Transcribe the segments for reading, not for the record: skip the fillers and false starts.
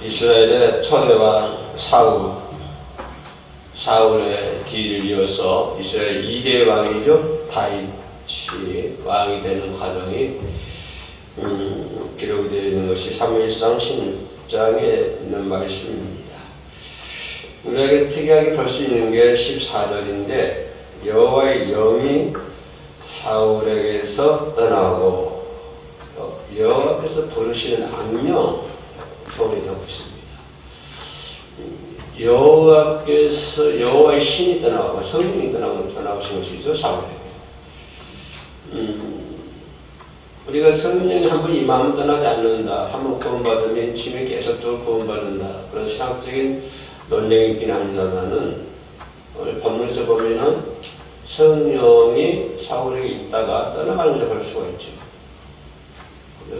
이스라엘의 초대왕 사울의 길을 이어서 이스라엘 2대 왕이죠. 다윗이 왕이 되는 과정이 기록이 되어 있는 것이 사무엘상 10장에 있는 말씀입니다. 우리에게 특이하게 볼 수 있는 게 14절인데 여호와의 영이 사울에게서 떠나고 여호와께서 부르시는 악령 소리 듣고 있습니다. 여호와의 신이 떠나고 성령이 떠나오신 것이죠. 사울에게. 우리가 성령이 한번 임하면 떠나지 않는다. 한번 구원받으면 인침에 계속적으로 구원받는다. 그런 신학적인 논쟁이 있긴 합니다만은 오늘 본문에서 보면은 성령이 사울에게 있다가 떠나가는 것을 볼 수가 있죠.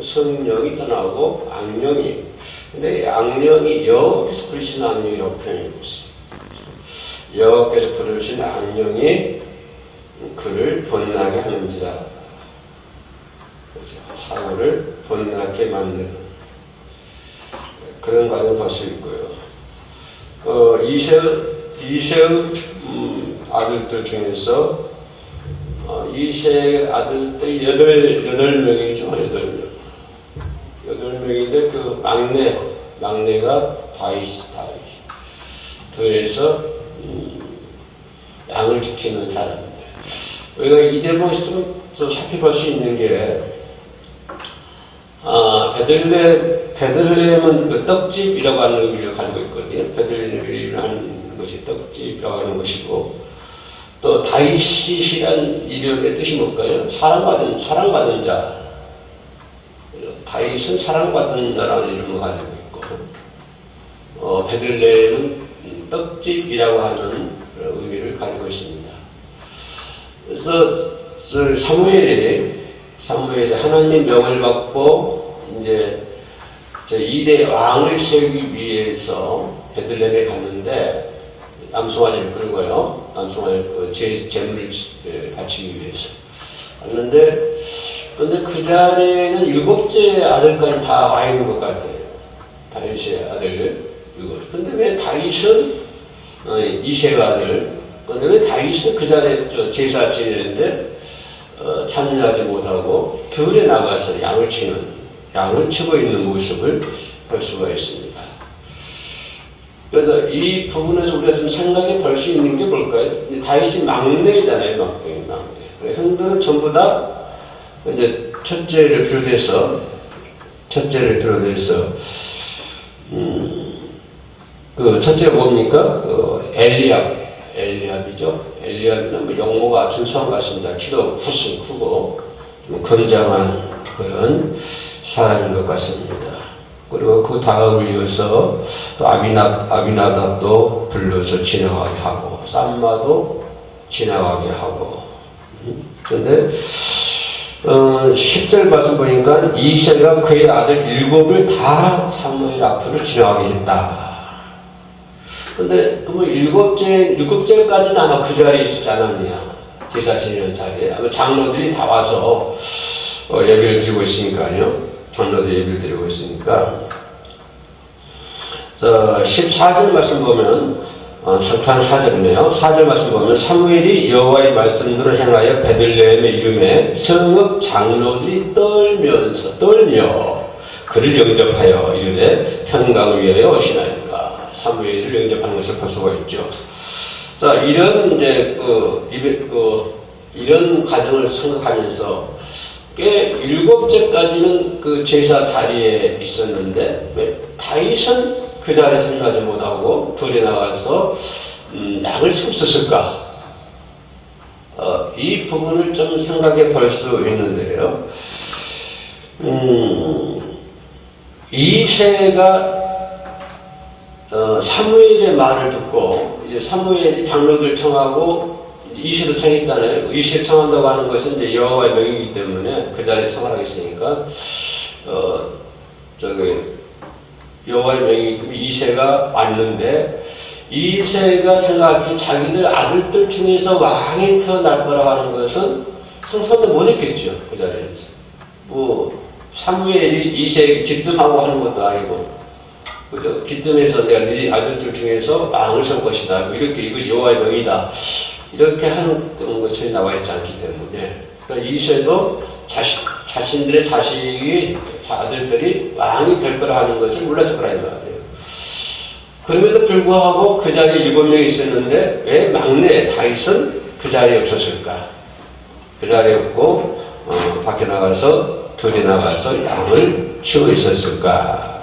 성령이 떠나고 악령이, 근데 악령이 여호와께서 부르시는 악령이라고 표현하고 있습니다. 여호와께서 부르시는 악령이 그를 번나게 하는지라. 그렇죠. 사울을 번나게 만드는 그런 과정을 볼 수 있고요. 이새의 아들들 중에서 이새의 아들들 8명이죠. 8명인데 그 막내가 다윗. 그래서 양을 지키는 사람들. 우리가 이 대목에서 좀 살펴볼 수 있는 게 베들레헴은 그 떡집이라고 하는 의미를 가지고 있거든요. 베들레헴이라는 것이 떡집이라고 하는 것이고, 또 다윗이라는 이름의 뜻이 뭘까요? 사랑받은 자. 다윗은 사랑받은 자라는 이름을 가지고 있고, 베들레헴은 떡집이라고 하는 의미를 가지고 있습니다. 그래서 사무엘이 하나님의 명을 받고 이제 2대 왕을 세우기 위해서 베들레헴에 갔는데 남송아지를 끌고요. 남송아지 제물을 바치기 위해서 갔는데, 그런데 그 자리에는 7째 아들까지 다 와 있는 것 같아요. 다윗의 아들 7. 근데 왜 다윗은 이새가 아들? 근데 왜 다윗은 그 자리에 제사 지내는데 참여하지 못하고 들에 나가서 양을 치고 있는 모습을 볼 수가 있습니다. 그래서 이 부분에서 우리가 좀 생각해 볼 수 있는 게 뭘까요? 다윗이 막내잖아요, 막내. 형들은 전부 다 이제 첫째를 비롯해서 그 첫째가 뭡니까? 엘리압이죠. 엘리압은 뭐 용모가 준수한 것 같습니다. 키도 훨씬 크고 좀 건장한 그런 사람인 것 같습니다. 그리고 그 다음을 이어서 또 아비나답도 불러서 지나가게 하고, 쌈마도 지나가게 하고. 그런데 10절 말씀 보니까 이새가 그의 아들 7을 다 사무엘 앞으로 지나가게 했다. 근데 그 7째까지는 아마 그 자리에 있었지 않았냐. 제사 지내는 자리에. 아마 장로들이 다 와서 예배를 드리고 있으니까요. 장로들이 예배를 드리고 있으니까. 14절 말씀 보면, 석탄 4절이네요. 4절 말씀 보면, 사무엘이 여호와의 말씀대로 행하여 베들레헴의 이름에 성읍 장로들이 떨며 그를 영접하여 이르되 평강을 위하여 오시나이까. 사무엘을 영접하는 것을 볼 수가 있죠. 자, 이런 이런 과정을 생각하면서 꽤 7째까지는 그 제사 자리에 있었는데 왜 다윗은 그 자리에 참여하지 못하고 들에 나가서 양을 치웠을까? 이 부분을 좀 생각해 볼 수 있는데요. 이새가 사무엘의 말을 듣고, 이제 사무엘이 장로들 청하고 이새도 청했잖아요. 이새 청한다고 하는 것은 이제 여호와의 명이기 때문에 그 자리에 청을 하겠으니까, 여호와의 명이기 때문에 이새가 왔는데, 이새가 생각하기에 자기들 아들들 중에서 왕이 태어날 거라 하는 것은 상상도 못했겠죠. 그 자리에서. 사무엘이 이새에게 기뜸하고 하는 것도 아니고, 그죠? 기뜸에서 내가 네 아들들 중에서 왕을 세울 것이다. 뭐 이렇게 이것이 여호와의 명이다. 이렇게 하는 그런 것이 나와 있지 않기 때문에. 그러니까 이세도 자신들의 자식이, 아들들이 왕이 될 거라 하는 것을 몰랐을 거라는 말이에요. 그럼에도 불구하고 그 자리에 7명이 있었는데 왜 막내 다윗은 그 자리에 없었을까? 그 자리에 없고 밖에 나가서 들에 나가서 양을 키우고 있었을까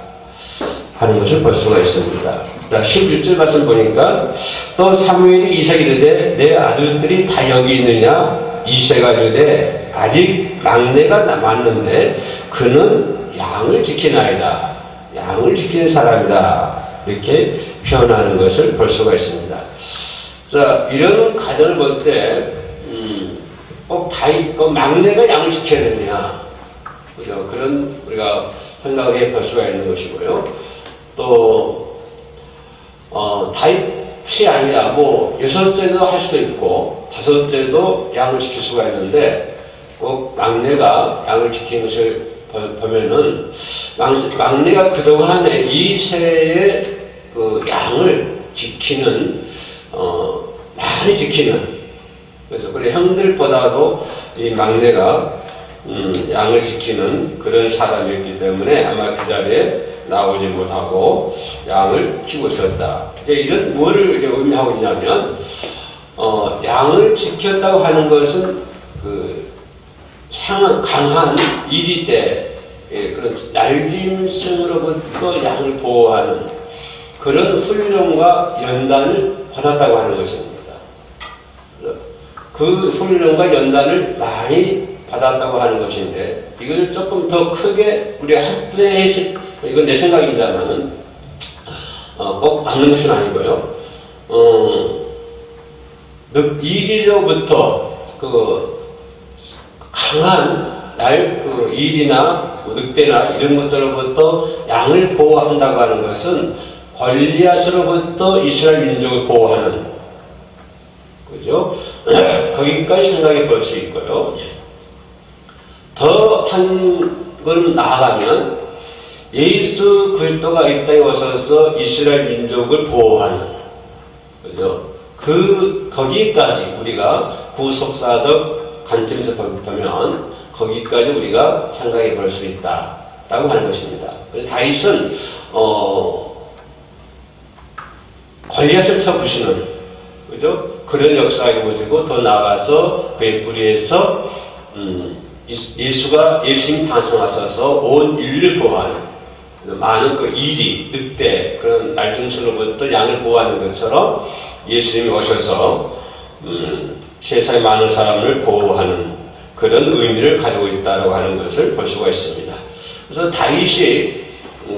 하는 것을 볼 수가 있습니다. 11절 말씀 보니까 또 사무엘이 이새에게 이르되 내 아들들이 다 여기 있느냐? 이새가 이르되 아직 막내가 남았는데 그는 양을 지키나이다. 양을 지키는 사람이다. 이렇게 표현하는 것을 볼 수가 있습니다. 자, 이런 가정을 볼 때, 꼭 막내가 양을 지켜야 되느냐. 그죠? 그런 우리가 생각해 볼 수가 있는 것이고요. 또, 다윗이 아니라 뭐, 6째도 할 수도 있고, 5째도 양을 지킬 수가 있는데, 꼭 막내가 양을 지키는 것을 보면은, 막내가 그동안에 이세의 그 양을 지키는, 많이 지키는, 그래서 그래 형들보다도 이 막내가 양을 지키는 그런 사람이었기 때문에 아마 그 자리에 나오지 못하고 양을 키우고 있었다. 이런 뭐를 의미하고 있냐면, 양을 지켰다고 하는 것은 그 강한 이지 때 그런 날짐승으로부터 양을 보호하는 그런 훈련과 연단을 받았다고 하는 것입니다. 그 훈련과 연단을 많이 받았다고 하는 것인데, 이걸 조금 더 크게 우리 학대해서, 이건 내 생각입니다만은, 꼭 맞는 것은 아니고요. 이리로부터 그 강한 그 일이나 늑대나 이런 것들로부터 양을 보호한다고 하는 것은 골리앗으로부터 이스라엘 민족을 보호하는, 그죠? 거기까지 생각해 볼 수 있고요. 더 한 번 나아가면 예수 그리스도가 이 땅에 오셔서 이스라엘 민족을 보호하는, 그죠? 거기까지 우리가 구속사적 관점에서 보면 거기까지 우리가 생각해 볼 수 있다라고 하는 것입니다. 그래서 다윗은 골리앗을 쳐부시는, 그죠? 그런 역사가 이루어지고 더 나아가서 그의 뿌리에서 예수님이 탄생하셔서 온 인류를 보호하는 많은 그 이리, 늑대, 그런 날짐승으로부터 양을 보호하는 것처럼 예수님이 오셔서 세상의 많은 사람을 보호하는 그런 의미를 가지고 있다고 하는 것을 볼 수가 있습니다. 그래서 다윗이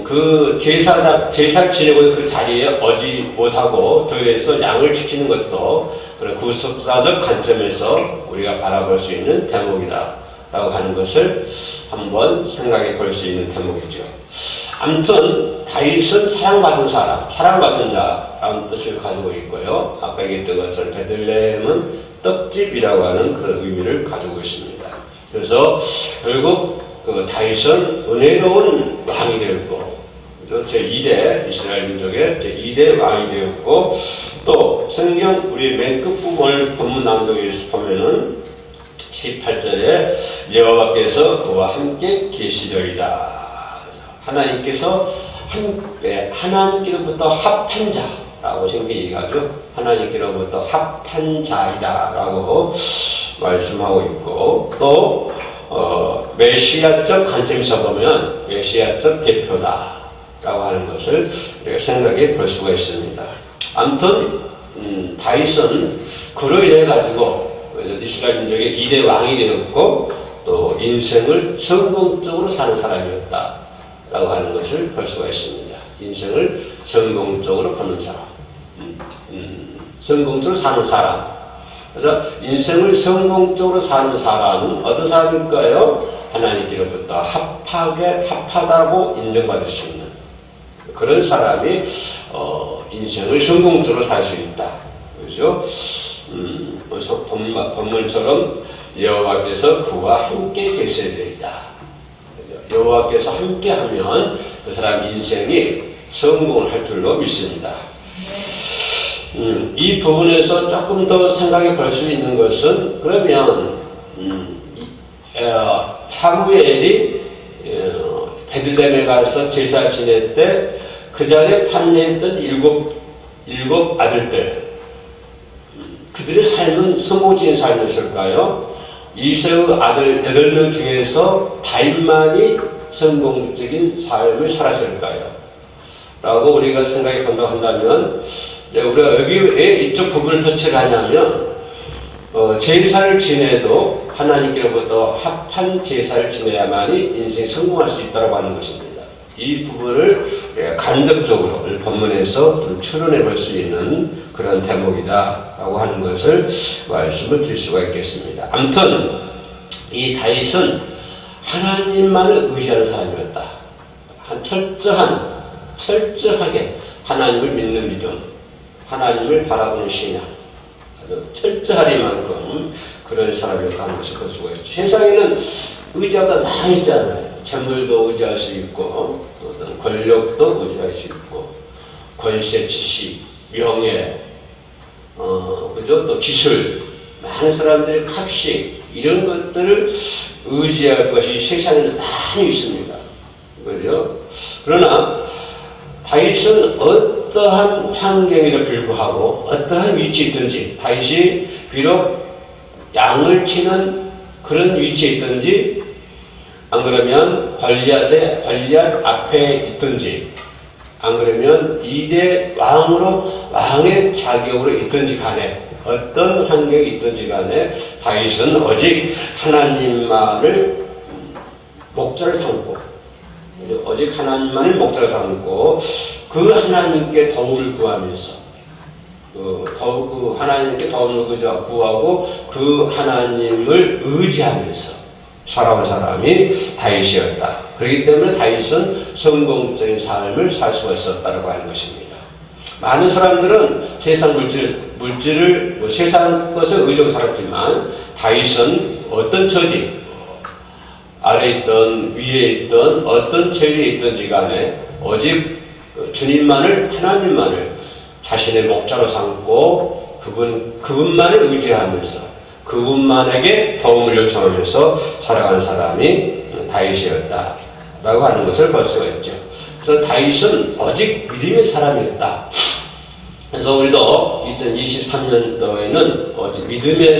그 제사를 지내고 있는 그 자리에 오지 못하고 들에서 양을 지키는 것도 그런 구속사적 관점에서 우리가 바라볼 수 있는 대목이다라고 하는 것을 한번 생각해 볼 수 있는 대목이죠. 아무튼 다윗은 사랑받은 사람, 사랑받은 자라는 뜻을 가지고 있고요. 아까 얘기했던 것처럼 베들레헴은 떡집이라고 하는 그런 의미를 가지고 있습니다. 그래서 결국 그 다윗은 은혜로운 왕이 되었고, 제2대 이스라엘 민족의 제2대 왕이 되었고, 또 성경 우리 맨 끝부분을 본문 낭독에서 보면은 18절에 여호와께서 그와 함께 계시려이다. 하나님께서 하나님께로부터 합한 자라고 성경이 얘기하죠. 하나님께로부터 합한 자이다라고 말씀하고 있고, 또 메시아적 관점에서 보면 메시아적 대표다라고 하는 것을 우리가 생각해 볼 수가 있습니다. 아무튼 다윗은 그로 인해 가지고 이스라엘 민족의 2대 왕이 되었고, 또 인생을 성공적으로 사는 사람이었다라고 하는 것을 볼 수가 있습니다. 인생을 성공적으로 보는 사람, 성공적으로 사는 사람. 그래서 인생을 성공적으로 사는 사람은 어떤 사람일까요? 하나님께로부터 합하다고 인정받을 수 있는 그런 사람이 인생을 성공적으로 살 수 있다. 그죠? 본문처럼 여호와께서 그와 함께 계셔야 되리다. 여호와께서 함께하면 그 사람 인생이 성공을 할 줄로 믿습니다. 이 부분에서 조금 더 생각해 볼 수 있는 것은 그러면 사무엘이 베들레헴에 가서 제사 지낼 때 그 자리에 참여했던 일곱 아들들 그들의 삶은 성공적인 삶이었을까요? 이세의 아들 8명 중에서 다윗만이 성공적인 삶을 살았을까요? 라고 우리가 생각해 본다고 한다면 우리가 여기 왜 이쪽 부분을 터치하냐면 제사를 지내도 하나님께로부터 합한 제사를 지내야만이 인생이 성공할 수 있다고 하는 것입니다. 이 부분을 간접적으로 본문에서 좀 추론해 볼 수 있는 그런 대목이다 라고 하는 것을 말씀을 드릴 수가 있겠습니다. 아무튼 이 다윗은 하나님만을 의지하는 사람이었다. 철저하게 하나님을 믿는 믿음, 하나님을 바라보는 신앙, 아주 철저하리만큼 그런 사람이었다 하는 것을 볼 수가 있죠. 세상에는 의지가 많이 있잖아요. 재물도 의지할 수 있고, 어떤 권력도 의지할 수 있고, 권세, 지식, 명예, 그죠? 또 기술, 많은 사람들의 학식, 이런 것들을 의지할 것이 세상에는 많이 있습니다. 그죠? 그러나, 다윗은 어떠한 환경에도 불구하고, 어떠한 위치에 있든지, 다윗이 비록 양을 치는 그런 위치에 있든지, 안 그러면 골리앗 앞에 있든지, 안 그러면 2대 왕의 자격으로 있든지 간에, 어떤 환경에 있든지 간에 다윗은 오직 하나님만을 목자를 삼고, 오직 하나님만을 목자를 삼고 그 하나님께 도움을 구하면서 하나님께 도움을 구하고 그 하나님을 의지하면서 살아온 사람이 다윗이었다. 그렇기 때문에 다윗은 성공적인 삶을 살 수가 있었다고 하는 것입니다. 많은 사람들은 세상 물질을 세상 것을 의지하고 살았지만 다윗은 어떤 처지, 아래에 있던 위에 있던 어떤 처지에 있든지 간에 오직 하나님만을 자신의 목자로 삼고 그분만을 의지하면서 그분만에게 도움을 요청하면서 살아가는 사람이 다윗이었다 라고 하는 것을 볼 수가 있죠. 그래서 다윗은 오직 믿음의 사람이었다. 그래서 우리도 2023년도에는 오직 믿음의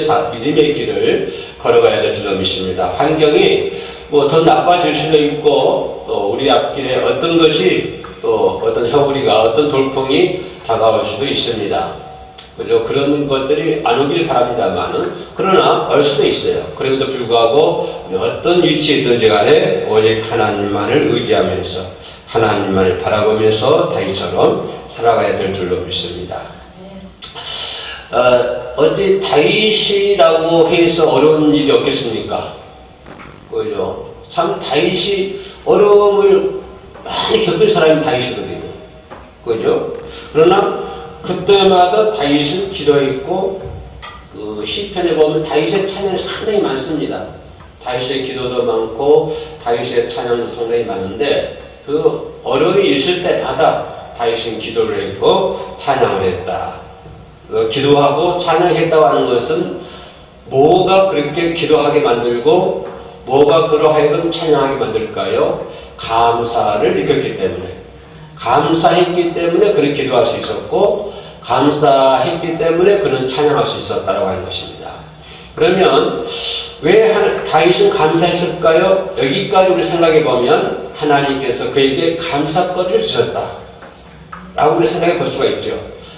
길을 걸어가야 될 줄로 믿습니다. 환경이 더 나빠질 수도 있고 또 우리 앞길에 어떤 것이 또 어떤 허구리가 어떤 돌풍이 다가올 수도 있습니다. 그죠? 그런 것들이 안 오길 바랍니다만은 그러나 올 수도 있어요. 그럼에도 불구하고 어떤 위치에 있든지 간에 오직 하나님만을 의지하면서 하나님만을 바라보면서 다윗처럼 살아가야 될 줄로 믿습니다. 어찌 다윗이라고 해서 어려운 일이 없겠습니까? 그죠? 참 다윗이 어려움을 많이 겪은 사람이 다윗이거든요. 그죠? 그러나 그때마다 다윗은 기도했고 그 시편에 보면 다윗의 찬양이 상당히 많습니다. 다윗의 기도도 많고 다윗의 찬양도 상당히 많은데 그 어려움이 있을 때마다 다윗은 기도를 했고 찬양을 했다. 기도하고 찬양했다고 하는 것은 뭐가 그렇게 기도하게 만들고 뭐가 그러하여금 찬양하게 만들까요? 감사를 느꼈기 때문에 감사했기 때문에 그를 기도할 수 있었고 감사했기 때문에 그는 찬양할 수 있었다고 하는 것입니다. 그러면 왜 다윗은 감사했을까요? 여기까지 우리 생각해 보면 하나님께서 그에게 감사거리를 주셨다 라고 우리 생각해 볼 수가 있죠.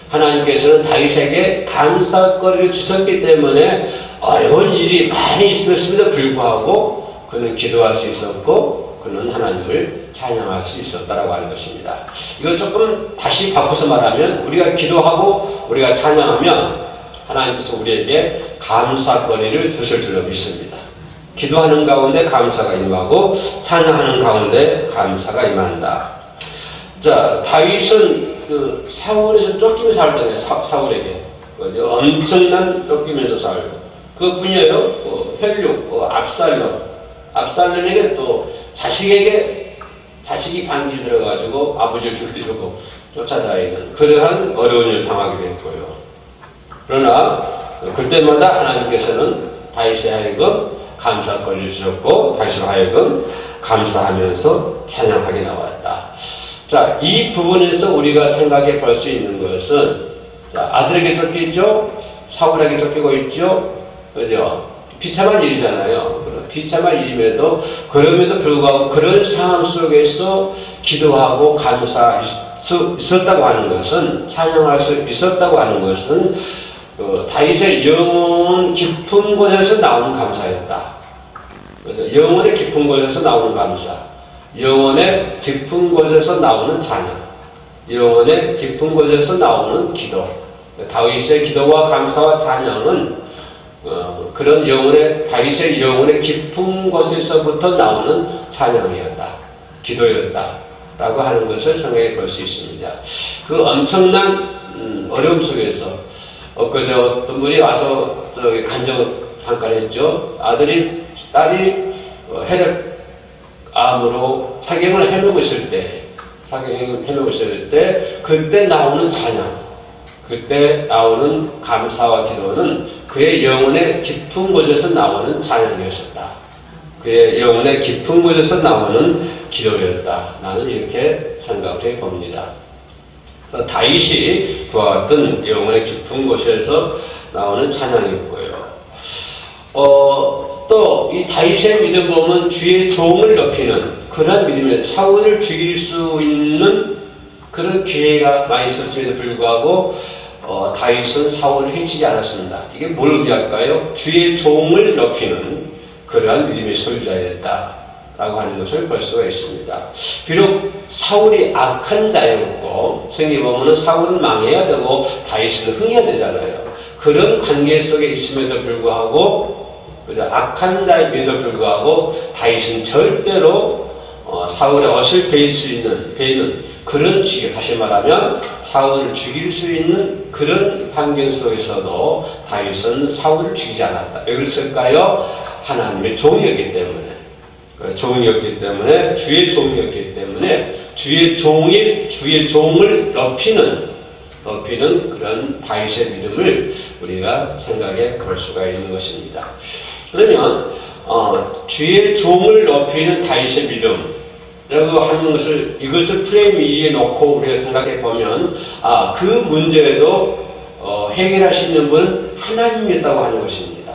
하나님께서는 다윗에게 감사거리를 주셨기 때문에 어려운 일이 많이 있었음에도 불구하고 그는 기도할 수 있었고 그는 하나님을 찬양할 수 있었다라고 하는 것입니다. 이걸 조금 다시 바꿔서 말하면 우리가 기도하고 우리가 찬양하면 하나님께서 우리에게 감사거리를 주실 줄로 믿습니다. 기도하는 가운데 감사가 임하고 찬양하는 가운데 감사가 임한다. 자, 다윗은 그 사울에서 쫓기면서 살잖아요. 사울에게 그죠? 엄청난 쫓기면서 살고 그뿐이에요. 혈육, 압살롬에게 또 자식에게 자식이 반길 들어가지고 아버지를 죽이려고 쫓아다니는 그러한 어려운 일을 당하게 됐고요. 그러나 그때마다 하나님께서는 다윗에 하여금 감사거리를 주셨고 다윗으로 하여금 감사하면서 찬양하게 나왔다. 자, 이 부분에서 우리가 생각해 볼 수 있는 것은 자, 아들에게 쫓기죠? 사울에게 쫓기고 있죠? 그죠? 비참한 일이잖아요. 비참한 일임에도 그럼에도 불구하고 그런 상황 속에서 기도하고 감사할 수 있었다고 하는 것은 찬양할 수 있었다고 하는 것은 다윗의 영혼 깊은 곳에서 나오는 감사였다. 그래서 영혼의 깊은 곳에서 나오는 감사, 영혼의 깊은 곳에서 나오는 찬양, 영혼의 깊은 곳에서 나오는 기도. 다윗의 기도와 감사와 찬양은 그런 다윗의 영혼의 깊은 곳에서부터 나오는 찬양이었다, 기도였다라고 하는 것을 생각해 볼 수 있습니다. 그 엄청난 어려움 속에서 엊그제 어떤 분이 와서 저기 간증을 잠깐 했죠. 딸이 혈액암으로 사경을 해놓고 있을 때 그때 나오는 찬양, 그때 나오는 감사와 기도는 그의 영혼의 깊은 곳에서 나오는 찬양이었다. 그의 영혼의 깊은 곳에서 나오는 기도였다. 나는 이렇게 생각을 해봅니다. 다윗이 그와 같은 영혼의 깊은 곳에서 나오는 찬양이었고요. 또 이 다윗의 믿음 보면 주의 종을 높이는 그런 믿음이에요. 사울을 죽일 수 있는 그런 기회가 많이 있었음에도 불구하고 다윗은 사울을 해치지 않았습니다. 이게 뭘 의미할까요? 주의 종을 높이는 그러한 믿음의 소유자였다라고 하는 것을 볼 수가 있습니다. 비록 사울이 악한 자였고 성경에 보면 사울은 망해야 되고 다윗은 흥해야 되잖아요. 그런 관계 속에 있음에도 불구하고 악한 자임에도 불구하고 다윗은 절대로 사울의 옷을 베이는 그런 지경, 다시 말하면 사울을 죽일 수 있는 그런 환경 속에서도 다윗은 사울을 죽이지 않았다. 왜 그랬을까요? 하나님의 종이었기 때문에. 종이었기 때문에, 주의 종이었기 때문에 주의 종을 높이는 그런 다윗의 믿음을 우리가 생각해 볼 수가 있는 것입니다. 그러면 주의 종을 높이는 다윗의 믿음이라고 하는 것을 이것을 프레임 위에 놓고 우리가 생각해 보면 그 문제에도 해결할 수 있는 분은 하나님이었다고 하는 것입니다.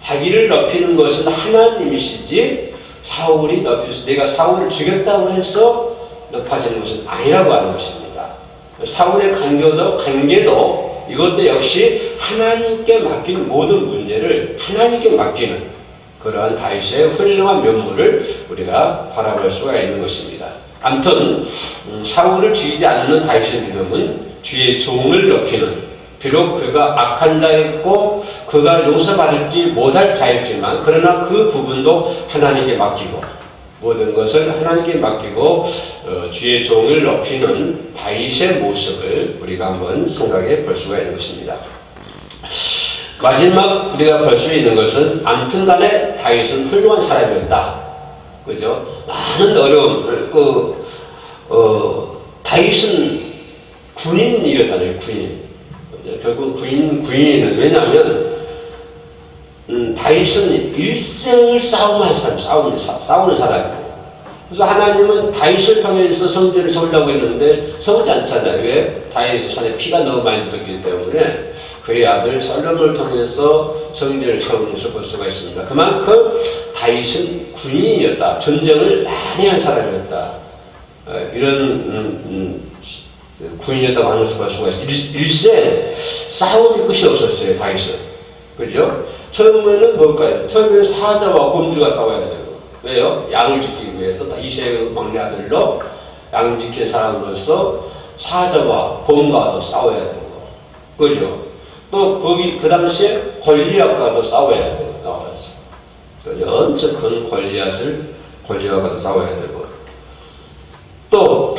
자기를 높이는 것은 하나님이시지 사울이 내가 사울을 죽였다고 해서 높아지는 것은 아니라고 하는 것입니다. 사울의 관계도 이것도 역시 하나님께 맡긴 모든 문제를 하나님께 맡기는 그러한 다윗의 훌륭한 면모를 우리가 바라볼 수가 있는 것입니다. 아무튼 사울을 죽이지 않는 다윗의 믿음은 주의 종을 높이는, 비록 그가 악한 자였고 그가 용서받을지 못할 자였지만 그러나 그 부분도 하나님께 맡기고 모든 것을 하나님께 맡기고 주의 종을 높이는 다윗의 모습을 우리가 한번 생각해 볼 수가 있는 것입니다. 마지막 우리가 볼 수 있는 것은 아무튼 간에 다윗은 훌륭한 사람이었다. 그죠? 많은 어려움을 다윗은 군인이었잖아요. 군인. 결국 군인은 왜냐하면 다윗은 일생을 싸우는 사람이에요. 그래서 하나님은 다윗을 통해서 성전을 세우려고 했는데 세우지 않잖아요. 왜? 다윗의 손에 피가 너무 많이 묻었기 때문에 그의 아들 솔로몬을 통해서 성전을 세우는 것을 볼 수가 있습니다. 그만큼 다윗은 군인이었다. 전쟁을 많이 한 사람이었다. 이런 군인이었다고 하는 것을 볼 수가 있습니다. 일생 싸움이 끝이 없었어요. 다윗은. 그죠? 처음에는 뭘까요? 처음에는 사자와 곰들과 싸워야 되고. 왜요? 양을 지키기 위해서 이새의 막내 아들로 양 지키는 사람으로서 사자와 곰과도 싸워야 되고. 그죠? 또 그 당시에 골리앗과도 싸워야 되고 나왔어요. 엄청 큰 골리앗과도 싸워야 되고. 또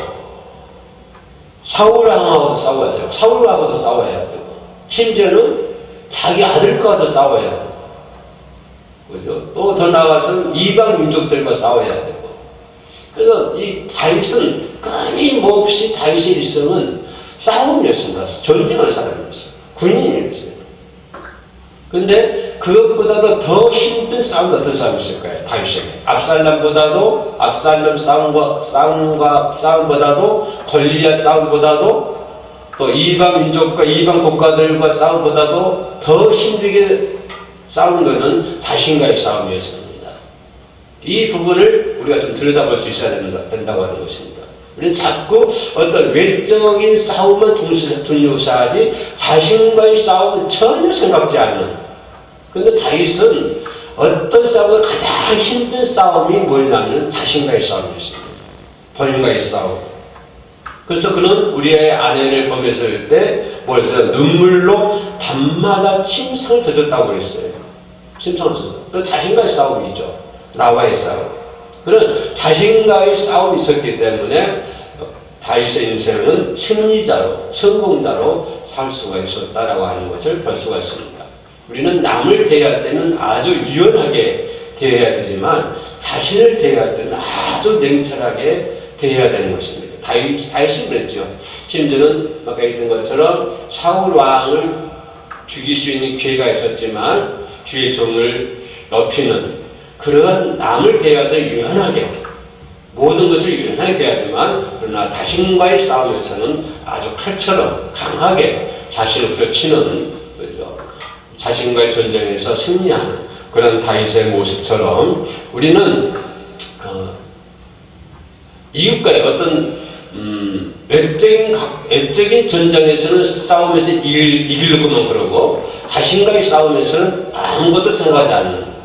사울왕하고도 싸워야 되고, 사울왕하고도 싸워야 되고, 심지어는 자기 아들과도 싸워야 되고, 그죠? 또 더 나아가서는 이방 민족들과 싸워야 되고, 그래서 이 다윗은 끊임없이 다윗의 일생은 싸움이었습니다. 전쟁하는 사람이었어요. 군인이었어요. 근데 그것보다도 더 힘든 싸움이 어떤 싸움이 있을까요? 다윗에게. 압살롬보다도 싸움보다도 골리앗 싸움보다도 또 이방 민족과 이방 국가들과 싸움보다도 더 힘들게 싸운 것은 자신과의 싸움이었습니다. 이 부분을 우리가 좀 들여다볼 수 있어야 된다고 하는 것입니다. 우리는 자꾸 어떤 외적인 싸움만 중요시하지 자신과의 싸움은 전혀 생각지 않는. 그런데 다윗은 어떤 싸움보다 가장 힘든 싸움이 뭐냐면 자신과의 싸움이었습니다. 본인과의 싸움. 그래서 그는 우리의 아내를 범했을 때 뭐랬어요? 눈물로 밤마다 침상을 젖었다고 그랬어요. 침상을 젖었어요. 그래서 자신과의 싸움이죠. 나와의 싸움. 그런 자신과의 싸움이 있었기 때문에 다윗의 인생은 승리자로, 성공자로 살 수가 있었다라고 하는 것을 볼 수가 있습니다. 우리는 남을 대할 때는 아주 유연하게 대해야 되지만 자신을 대할 때는 아주 냉철하게 대해야 되는 것입니다. 다윗이 그랬죠. 심지어는 아까 했던 것처럼 사울 왕을 죽일 수 있는 기회가 있었지만 주의 종을 높이는 그런 남을 대할 때 유연하게 모든 것을 유연하게 대하지만 그러나 자신과의 싸움에서는 아주 칼처럼 강하게 자신을 후려치는 거죠. 자신과의 전쟁에서 승리하는 그런 다윗의 모습처럼 우리는 이웃과의 어떤 외적인 전쟁에서는 싸움에서 이기려고만 그러고 자신과의 싸움에서는 아무것도 생각하지 않는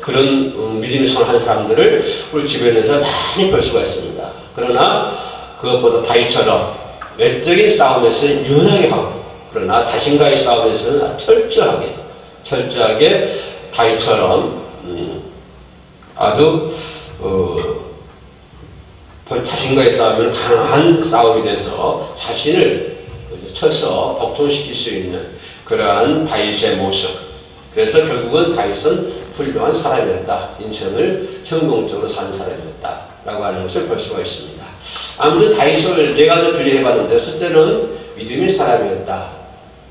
그런 믿음이 선한 사람들을 우리 주변에서 많이 볼 수가 있습니다. 그러나 그것보다 다윗처럼 외적인 싸움에서는 유연하게 하고 그러나 자신과의 싸움에서는 철저하게 다윗처럼 아주 자신과의 싸움은 강한 싸움이 돼서 자신을 쳐서 복종시킬 수 있는 그러한 다윗의 모습. 그래서 결국은 다윗은 훌륭한 사람이었다. 인생을 성공적으로 사는 사람이었다. 라고 하는 것을 볼 수가 있습니다. 아무튼 다윗을 네 가지 분류해봤는데 첫째는 믿음의 사람이었다.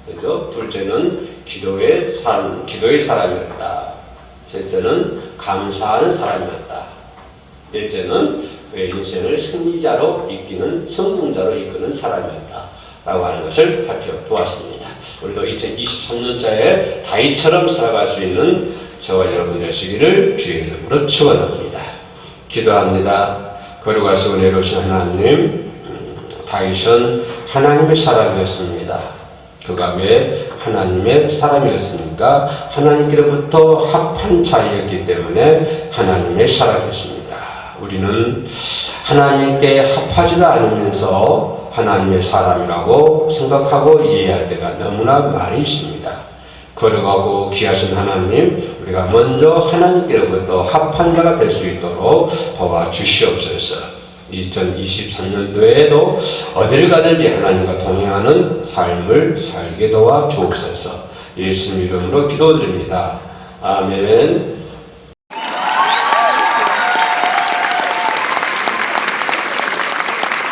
그죠? 둘째는 기도의 사람이었다. 셋째는 감사하는 사람이었다. 넷째는 그의 인생을 승리자로 이끄는 성공자로 이끄는 사람이었다. 라고 하는 것을 살펴보았습니다. 우리도 2023년자에 다윗처럼 살아갈 수 있는 저와 여러분 되시기를 주의 이름으로 축원합니다. 기도합니다. 거룩하시고 은혜로우신 하나님, 다윗은 하나님의 사람이었습니다. 그가 왜 하나님의 사람이었습니까? 하나님께로부터 합한 자이었기 때문에 하나님의 사람이었습니다. 우리는 하나님께 합하지도 않으면서 하나님의 사람이라고 생각하고 이해할 때가 너무나 많이 있습니다. 거룩하고 귀하신 하나님, 우리가 먼저 하나님께로부터 합한 자가 될 수 있도록 도와주시옵소서. 2023년도에도 어딜 가든지 하나님과 동행하는 삶을 살게 도와주옵소서. 예수님 이름으로 기도드립니다. 아멘.